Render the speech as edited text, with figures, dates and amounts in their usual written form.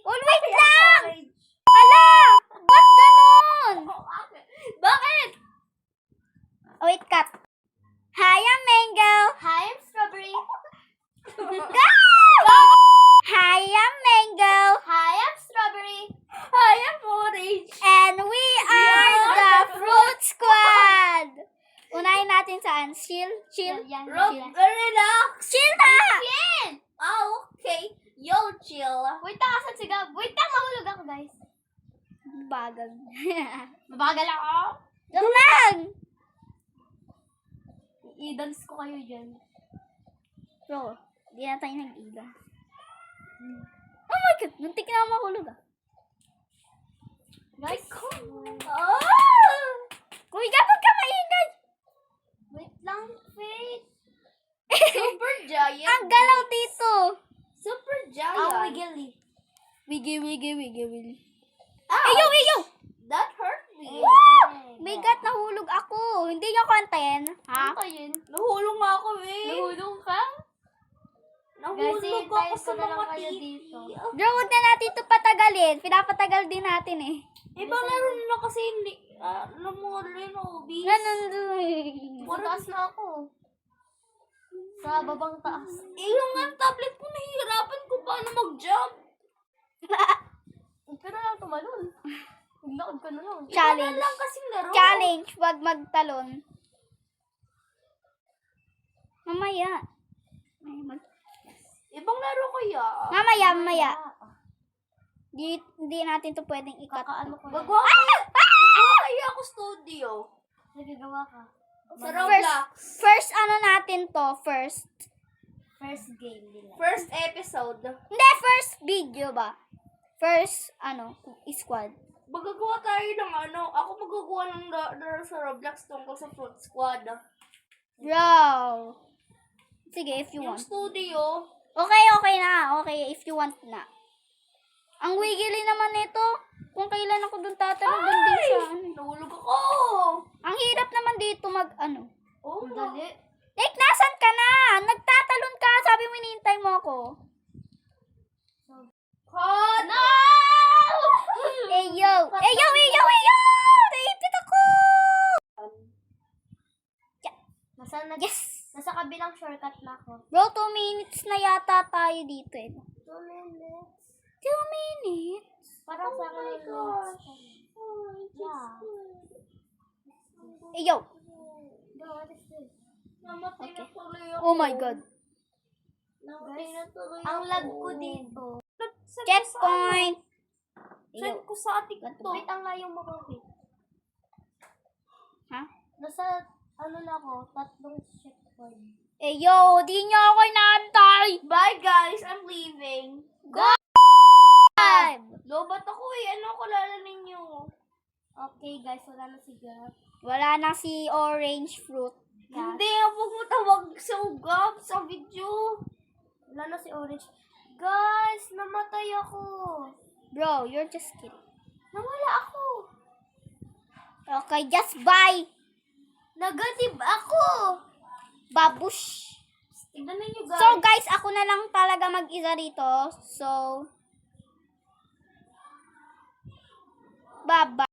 Oh, wait lang! Ala! Ba't ganon? Bakit? Oh, wait, cut. Hi, I'm Mango. Hi, I'm Strawberry. Go! Hi, I'm Mango. Hi, I'm Strawberry. Hi, I'm Orange. And we are the Fruit Squad. Unahin natin saan? Chill? Yan. Relax. Chill na! Yan! Oh, okay. Yo, chill. Wait lang, asan si Gab? Wait lang, mahulog ako, guys. Bagal. Mabagal ako. Joke lang! I-dance ko kayo dyan. Bro, di na tayo nag-ida. Oh my God! Muntik na ako mahulog ah. Guys, Kuy, kapag ka maingay! wait lang, Faith. Super giant. Ang galaw dito! Super giant. Oh, wiggly. Wiggy. Ow! Eyo! That hurt me. Bigat, nahulog ako. Hindi nyo content, ha? Ano yun? Nahulong nga ako eh. Nahulong ka? Nahulog ako sa mga titi. Bro, huwag na natin ito patagalin. Pinapatagal din natin eh. Iba meron na kasi hindi. Namulin ako, bis. Ganun. Mataas na ako. Sa babang taas. Yung nga tablet ko, nahihirapan ko paano mag-jump. Pero lang tumalon. Naglakad ka na lang. Challenge. Iba na lang kasing laro. Challenge, wag magtalon. Mamaya. Ibang laro kaya. Mamaya. Hindi natin to pwedeng ikat. Kakaano ko na. Gagawa kaya ako studio. Nagagawa ka. Sa Roblox. First ano natin to? First game nila. First episode. Hindi, first video ba? First, squad. Magagawa tayo ng ako magagawa ng laro sa Roblox tungkol sa Fruit Squad. Bro. Sige, if you Yung want. studio. Okay na. Okay, if you want na. Ang wiggly naman nito. Kung kailan ako dun tatanong dun din sa Nahulog ako. Ang hirap naman dito Oh, dali. Nick, nasan ka na? Nagtatalon ka. Sabi mo hinihintay mo ako. No! Eyo! Naipit ako! Yes! Nasa kabilang shortcut na ako. Bro, 2 minutes na yata tayo dito eh. 2 minutes. 2 minutes? Parang sa akin. Eyo! What is this? Namatay na tuloy ako. Oh my God. Namatay na tuloy ako. Ang lag ko dito. Checkpoint! Send ko sa atik to. Wait, ang layong mo ko. Ha? Nasa, na ako, 3 checkpoint. Eyo! Di nyo ako inaantay! Bye guys, I'm leaving. Go! Lobat ako eh, ano kilala ninyo? Okay guys, wala na si Gab. Wala na si orange fruit. Hindi, huwag mo tawag sa Gab sa video. Wala na si Orange. Guys, namatay ako. Bro, you're just kidding. Nawala ako. Okay, just bye! Negative ako. Babush! Tignan ninyo guys. So guys, ako na lang talaga mag-isa rito. So, bye-bye.